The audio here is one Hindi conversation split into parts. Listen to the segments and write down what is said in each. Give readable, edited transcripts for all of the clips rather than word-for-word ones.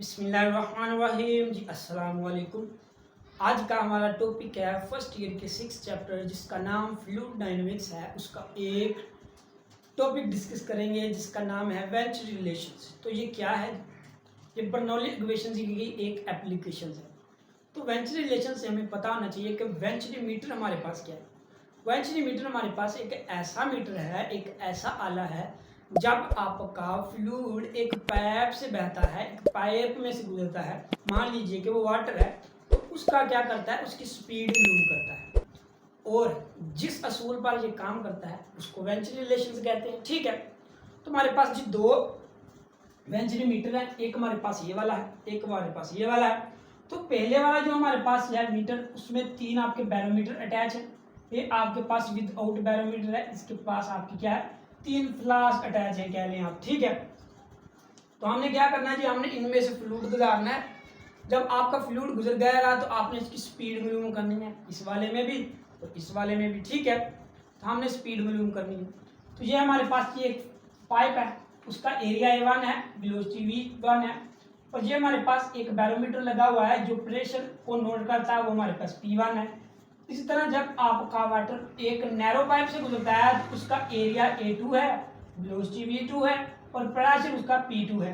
बिस्मिल्लाहिर्रहमानिर्रहीम जी अस्सलाम वालेकुम। आज का हमारा टॉपिक है फर्स्ट ईयर के 6th चैप्टर जिसका नाम फ्लूइड डायनेमिक्स है। उसका एक टॉपिक डिस्कस करेंगे जिसका नाम है वेंचुरी रिलेशंस। तो ये क्या है? ये बर्नौली इक्वेशन की एक एप्लीकेशन है। तो वेंचुरी रिलेशन से हमें पता होना चाहिए कि वेंचुरी मीटर हमारे पास क्या है। वेंचुरी मीटर हमारे पास एक ऐसा मीटर है, एक ऐसा आला है जब आपका फ्लूइड एक पाइप से बहता है, एक पाइप में से गुजरता है, मान लीजिए कि वो वाटर है, तो उसका क्या करता है, उसकी स्पीड मालूम करता है और जिस असूल पर ये काम करता है उसको वेंचुरी रिलेशंस कहते हैं। ठीक है, तो हमारे पास जी दो वेंचुरी मीटर है, एक हमारे पास ये वाला है, एक हमारे पास ये वाला है। तो पहले वाला जो हमारे पास है मीटर, उसमें 3 आपके बैरोमीटर अटैच है। ये आपके पास विदाउट बैरोमीटर है, इसके पास आपकी क्या है, 3 फ्लास्क अटैच है कह लें आप। ठीक है, तो हमने क्या करना है जी, हमने इनमें से फ्लूइड गुजारना है। जब आपका फ्लूइड गुजर जाएगा तो आपने इसकी स्पीड मालूम करनी है, इस वाले में भी तो इस वाले में भी। ठीक है, तो हमने स्पीड मालूम करनी है। तो ये हमारे पास ये एक पाइप है, उसका एरिया A1 है, वेलोसिटी V1 है, और ये हमारे पास एक बैरोमीटर लगा हुआ है जो प्रेशर को नोट करता है, वो हमारे पास P1 है। इसी तरह जब आपका वाटर एक नैरो पाइप से गुजरता है तो उसका एरिया A2 है, वेलोसिटी V2 है और प्रेशर उसका P2 है।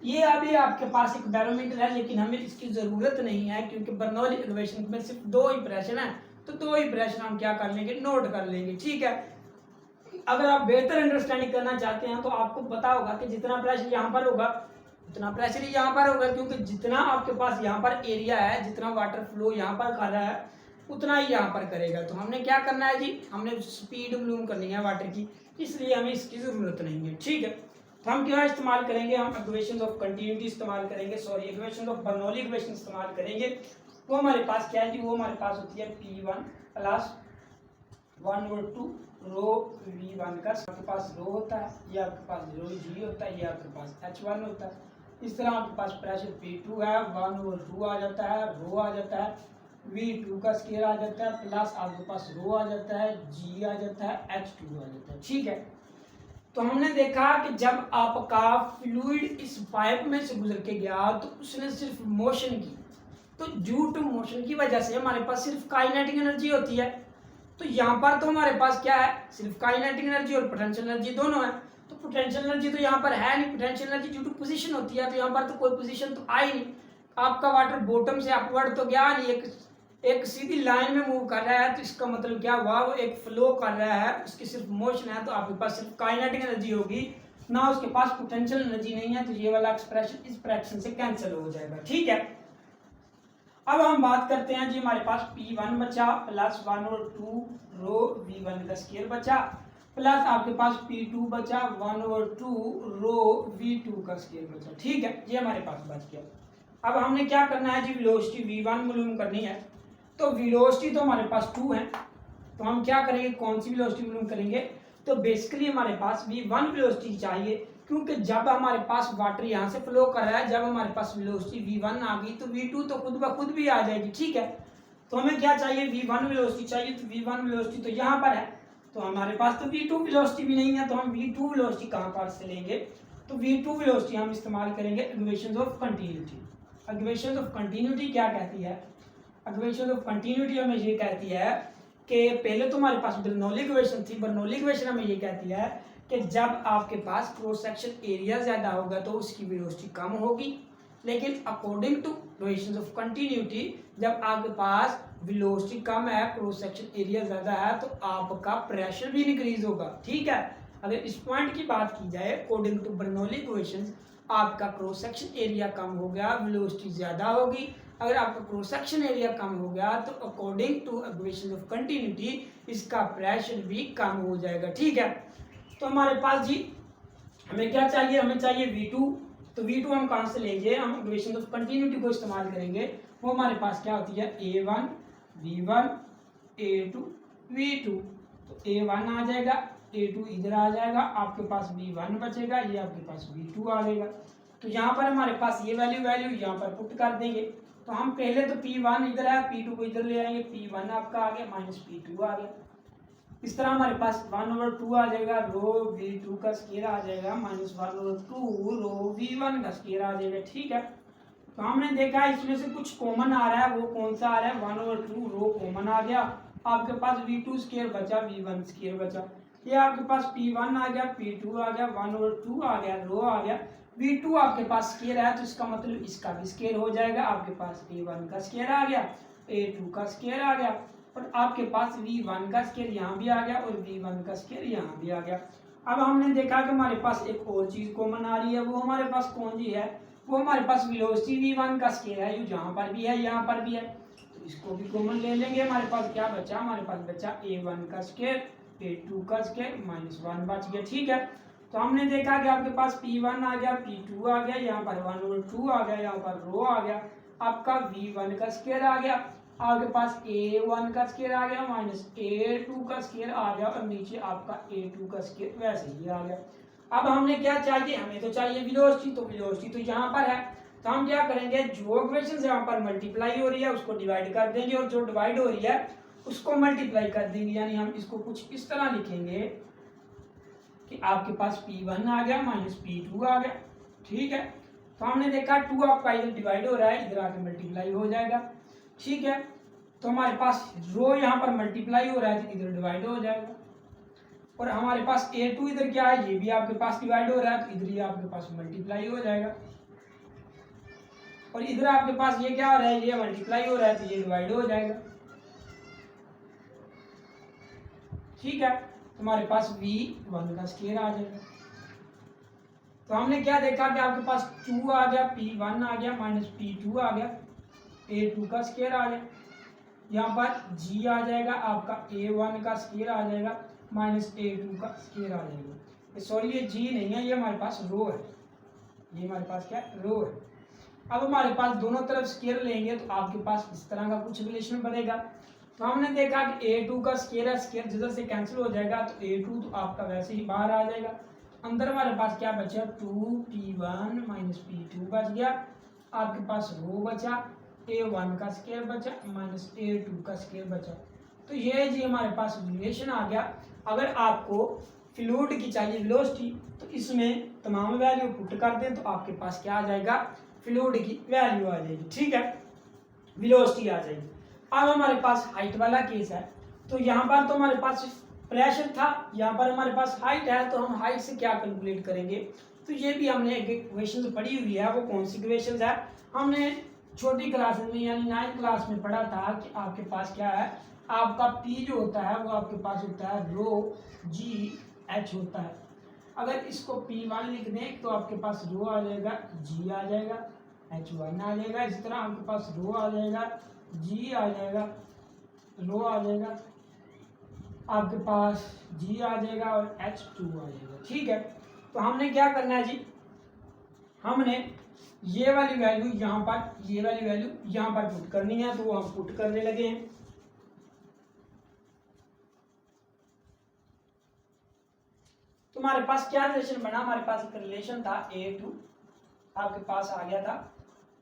ये अभी आपके पास एक बैरोमीटर है, लेकिन हमें इसकी ज़रूरत नहीं है क्योंकि बर्नौली इक्वेशन में सिर्फ 2 ही प्रेशर हैं, तो 2 ही प्रेशर हम क्या कर लेंगे, नोट कर लेंगे। ठीक है, अगर आप बेहतर अंडरस्टैंडिंग करना चाहते हैं तो आपको पता होगा कि जितना प्रेशर यहाँ पर होगा उतना प्रेशर ही यहाँ पर होगा, क्योंकि जितना आपके पास यहाँ पर एरिया है, जितना वाटर फ्लो यहाँ पर कर रहा है उतना ही यहाँ पर करेगा। तो हमने क्या करना है जी, हमने स्पीड मालूम करनी है वाटर की, इसलिए हमें इसकी ज़रूरत नहीं है। ठीक है, तो हम क्या इस्तेमाल करेंगे, हम इक्वेशंस ऑफ कंटिन्यूटी इस्तेमाल करेंगे, sorry equations of Bernoulli equation इस्तेमाल करेंगे। वो हमारे पास क्या है जी, वो हमारे पास होती है P1 प्लस 1/2 रो V1 का, आपके पास रो होता है, ये आपके पास रो G होता है, ये आपके पास H1 होता है। इस तरह आपके पास प्रेशर P2 है, 1/2 आ जाता है, रो आ जाता है, V2 का स्केयर आ जाता है, प्लस आपके पास रो आ जाता है, G आ जाता है, H2 आ जाता है। ठीक है, तो हमने देखा कि जब आपका फ्लूइड इस पाइप में से गुजर के गया तो उसने सिर्फ मोशन की, तो ड्यू टू मोशन की वजह से हमारे पास सिर्फ काइनेटिक एनर्जी होती है। तो यहाँ पर तो हमारे पास क्या है, सिर्फ काइनेटिक एनर्जी और पोटेंशियल एनर्जी दोनों है। तो पोटेंशियल एनर्जी तो यहाँ पर है नहीं, potential energy due to position होती है, तो यहाँ पर तो कोई पोजीशन तो आई नहीं। आपका वाटर बॉटम से अपवर्ड तो गया नहीं, एक सीधी लाइन में मूव कर रहा है, तो इसका मतलब क्या हुआ, वो एक फ्लो कर रहा है, उसकी सिर्फ मोशन है, तो आपके पास सिर्फ काइनेटिक एनर्जी होगी ना, उसके पास पोटेंशियल एनर्जी नहीं है। तो ये वाला एक्सप्रेशन इस फ्रैक्शन से कैंसिल हो जाएगा। ठीक है, अब हम बात करते हैं जी, हमारे पास P1 बचा प्लस 1/2 रो V1 का स्केयर बचा, प्लस आपके पास P2 बचा 1/2 रो V2 का स्केयर बचा। ठीक है, ये हमारे पास बच गया। अब हमने क्या करना है जी, वेलोसिटी V1 मालूम करनी है। तो वेलोसिटी तो हमारे पास 2 है, तो हम क्या करेंगे, कौन सी वेलोसिटी मालूम करेंगे, तो बेसिकली हमारे पास V1 वेलोसिटी चाहिए, क्योंकि जब हमारे पास वाटर यहाँ से फ्लो कर रहा है, जब हमारे पास वेलोसिटी V1 आ गई तो V2 तो खुद ब खुद भी आ जाएगी। ठीक है, तो हमें क्या चाहिए, V1 वेलोसिटी चाहिए, तो V1 वेलोसिटी तो यहाँ पर है, तो हमारे पास तो V2 वेलोसिटी भी नहीं है, तो हम V2 वेलोसिटी कहाँ पर से लेंगे, तो V2 वेलोसिटी हम इस्तेमाल करेंगे equations of continuity. Equations of continuity क्या कहती है, इक्वेशन ऑफ कंटिन्यूटी हमें ये कहती है कि पहले तो हमारे पास बर्नौली इक्वेशन थी, बर्नौली इक्वेशन हमें ये कहती है कि जब आपके पास क्रॉस सेक्शन एरिया ज़्यादा होगा तो उसकी वेलोसिटी कम होगी, लेकिन according two equations of continuity जब आपके पास वेलोसिटी कम है, क्रॉस सेक्शन एरिया ज़्यादा है, तो आपका प्रेशर भी इंक्रीज होगा। ठीक है, अगर इस पॉइंट की बात की जाए, अकॉर्डिंग टू बर्नौली इक्वेशंस आपका क्रॉस सेक्शन एरिया कम हो गया, वेलोसिटी ज़्यादा होगी। अगर आपका क्रॉस सेक्शन एरिया कम हो गया तो according to equation of continuity इसका प्रेशर भी कम हो जाएगा। ठीक है, तो हमारे पास जी हमें क्या चाहिए, हमें चाहिए V2, तो V2 हम कहाँ से लेंगे, हम इक्वेशन ऑफ कंटिन्यूटी को इस्तेमाल करेंगे। वो हमारे पास क्या होती है, A1 V1 A2 V2, तो A1 आ जाएगा, A2 इधर आ जाएगा, आपके पास V1 बचेगा, ये आपके पास V2 आ जाएगा। तो यहाँ पर हमारे पास ये वैल्यू यहाँ पर पुट कर देंगे। तो हम पहले तो P1 इधर है, P2 को इधर ले आएंगे, P1 आपका आ गया माइनस P2 आ गया। इस तरह हमारे पास 1/2 आ जाएगा, रो V2 का स्केयर आ जाएगा माइनस 1/2 रो V1 का स्केयर आ जाएगा। ठीक है, तो हमने देखा इसमें से कुछ कॉमन आ रहा है, वो कौन सा आ रहा है 1/2 रो कॉमन आ गया, आपके पास v2 स्क्वायर बचा, v1 स्क्वायर बचा, ये आपके पास p1 आ गया, p2 आ गया, 1/2 आ गया, रो आ गया, v2 आपके पास स्क्वायर है तो इसका मतलब इसका भी स्क्वायर हो जाएगा, आपके पास a1 का स्क्वायर आ गया, a2 का स्क्वायर आ गया, और आपके पास v1 का स्क्वायर यहाँ भी आ गया और v1 का स्क्वायर यहाँ भी आ गया। अब हमने देखा कि हमारे पास एक और चीज कॉमन आ रही है, वो हमारे पास कौन सी है, वो हमारे पास वेलोसिटी v1 का स्क्वायर है, ये जहाँ पर भी है यहाँ पर भी है, तो इसको भी कॉमन ले लेंगे। हमारे पास क्या बचा, हमारे पास बचा a1 का स्क्वायर, a2 का स्क्वायर -1 बच गया। ठीक है, तो हमने देखा कि आपके पास p1 आ गया, p2 आ गया, यहाँ पर 1/2 आ गया, यहाँ पर रो आ गया, आपका v1 का स्क्वायर आ गया, आपके पास a1 का स्क्वायर आ गया -a2 का स्क्वायर आ गया, और नीचे आपका a2 का स्क्वायर वैसे ही आ गया। अब हमने क्या चाहिए, हमें तो चाहिए वेलोसिटी, तो वेलोसिटी तो यहाँ पर है, तो हम क्या करेंगे, जो इक्वेशन यहाँ पर मल्टीप्लाई हो रही है उसको डिवाइड कर देंगे, और जो डिवाइड हो रही है उसको मल्टीप्लाई कर देंगे, यानी हम इसको कुछ इस तरह लिखेंगे कि आपके पास p1 आ गया -p2 आ गया। ठीक है, तो हमने देखा 2 आपका इधर डिवाइड हो रहा है, इधर आके मल्टीप्लाई हो जाएगा। ठीक है, तो हमारे पास रो यहाँ पर मल्टीप्लाई हो रहा है तो इधर डिवाइड हो जाएगा, और हमारे पास a2 इधर क्या है, ये भी आपके पास डिवाइड हो रहा है तो इधर ही आपके पास मल्टीप्लाई हो जाएगा, और इधर आपके पास ये क्या हो रहा है, ये मल्टीप्लाई हो रहा है तो ये डिवाइड हो जाएगा। ठीक है, तुम्हारे पास v1 का स्क्वायर आ जाएगा। तो हमने क्या देखा कि आपके पास 2 आ गया, p1 आ गया -p2 आ गया, a2 का स्क्वायर आ गया, यहाँ पर g आ जाएगा, आपका a1 का स्क्वायर आ जाएगा -a2 का स्क्वायर आ जाएगा। सॉरी ये g नहीं है, ये हमारे पास रो है, ये हमारे पास क्या है, रो है। अब हमारे पास दोनों तरफ स्क्वायर लेंगे तो आपके पास इस तरह का कुछ रिलेशन बनेगा। तो हमने देखा कि a2 का स्क्वायर है, स्क्वायर जिधर से कैंसिल हो जाएगा तो a2 तो आपका वैसे ही बाहर आ जाएगा, अंदर हमारे पास क्या बचा, 2p1 -p2 बच गया, आपके पास रो बचा, a1 का स्क्वायर बचा -a2 का स्क्वायर बचा। तो ये जी हमारे पास रिलेशन आ गया। अगर आपको फ्लूइड की चाहिए वेलोसिटी तो इसमें तमाम वैल्यू पुट कर दें तो आपके पास क्या आ जाएगा, फ्लूइड की वैल्यू आ जाएगी। ठीक है, वेलोसिटी आ जाएगी। अब हमारे पास हाइट वाला केस है, तो यहाँ पर तो हमारे पास प्रेशर था, यहाँ पर हमारे पास हाइट है, तो हम हाइट से क्या कैलकुलेट करेंगे, तो ये भी हमने एक इक्वेशन पढ़ी हुई है, वो कौन सी इक्वेशन है, हमने छोटी क्लास में यानी 9th क्लास में पढ़ा था कि आपके पास क्या है, आपका P जो होता है वो आपके पास होता है रो जी एच होता है। अगर इसको P1 लिख दें तो आपके पास रो आ जाएगा, G आ जाएगा, H1 आ जाएगा, इस तरह आपके पास रो आ जाएगा, G आ जाएगा, रो आ जाएगा, आपके पास G आ जाएगा और H2 आ जाएगा। ठीक है, तो हमने क्या करना है जी, हमने ये वाली वैल्यू यहाँ पर, ये वाली वैल्यू यहाँ पर पुट करनी है, तो वो हम पुट करने लगे हैं। तो हमारे पास क्या रिलेशन बना, हमारे पास एक रिलेशन था a2, आपके पास आ गया था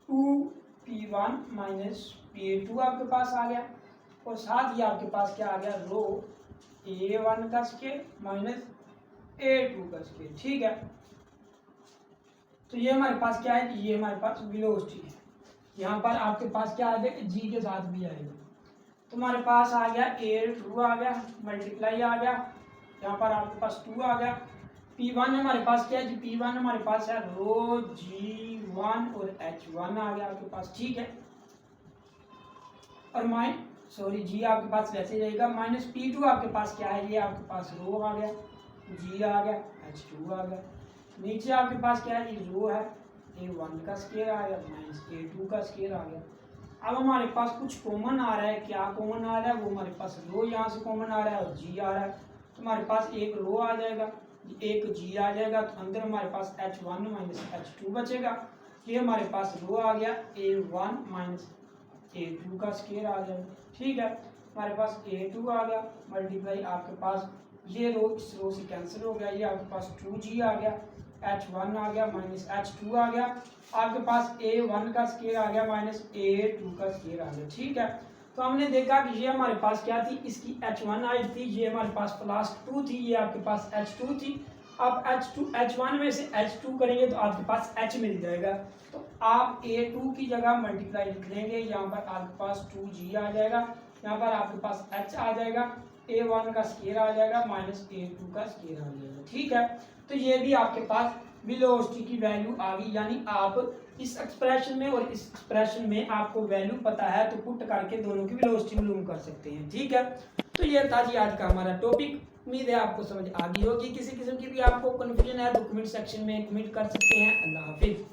2p1 -pa2 आपके पास आ गया, और साथ ही आपके पास क्या आ गया, रो a1 का स्क्वायर -a2 का स्क्वायर। ठीक है, तो ये हमारे पास क्या है, ये हमारे पास वेलोसिटी है, यहाँ पर आपके पास क्या आ जाएगा, g के साथ भी आएगा, तो हमारे पास आ गया a2 आ गया, मल्टीप्लाई आ गया, यहाँ पर आपके पास 2 आ गया, P1 हमारे पास क्या है जी, P1 हमारे पास है रो G1 और H1 आ गया आपके पास। ठीक है, और G आपके पास वैसे रहेगा, -P2 आपके पास क्या है, ये आपके पास रो आ गया, G आ गया, H2 आ गया, नीचे आपके पास क्या है, ये रो है, A1 का स्क्वायर आ गया -A2 का स्क्वायर आ गया। अब हमारे पास कुछ कॉमन आ रहा है, क्या कॉमन आ रहा है, वो हमारे पास रो यहाँ से कॉमन आ रहा है और G आ रहा है, तो हमारे पास एक रो आ जाएगा, एक G आ जाएगा, तो अंदर हमारे पास H1 -H2 बचेगा, ये हमारे पास रो आ गया, A1 -A2 का स्क्वायर आ जाएगा। ठीक है, हमारे पास A2 आ गया, मल्टीप्लाई आपके पास ये रो इस रो से कैंसिल हो गया, ये आपके पास 2G आ गया, H1 आ गया -H2 आ गया, आपके पास A1 का स्क्वायर आ गया -A2 का स्क्वायर आ गया। ठीक है, तो हमने देखा कि ये हमारे पास क्या थी, इसकी H1 आई थी, ये हमारे पास +2 थी, ये आपके पास H2 थी। अब H1 में से H2 करेंगे तो आपके पास H मिल जाएगा, तो आप A2 की जगह मल्टीप्लाई लिख लेंगे, यहाँ पर आपके पास 2G आ जाएगा, यहाँ पर आपके पास H आ जाएगा, A1 का स्केयर आ जाएगा माइनस A2 का स्केयर आ जाएगा। ठीक है, तो ये भी आपके पास वेलोसिटी की वैल्यू आ गई, यानी आप इस एक्सप्रेशन में और इस एक्सप्रेशन में आपको वैल्यू पता है तो पुट करके दोनों की वेलोसिटी मालूम कर सकते हैं। ठीक है, तो ये था जी आज का हमारा टॉपिक। उम्मीद है आपको समझ आ गई होगी। किसी किस्म की भी आपको कन्फ्यूजन है तो कमेंट सेक्शन में कमेंट कर सकते हैं। अल्लाह हाफिज।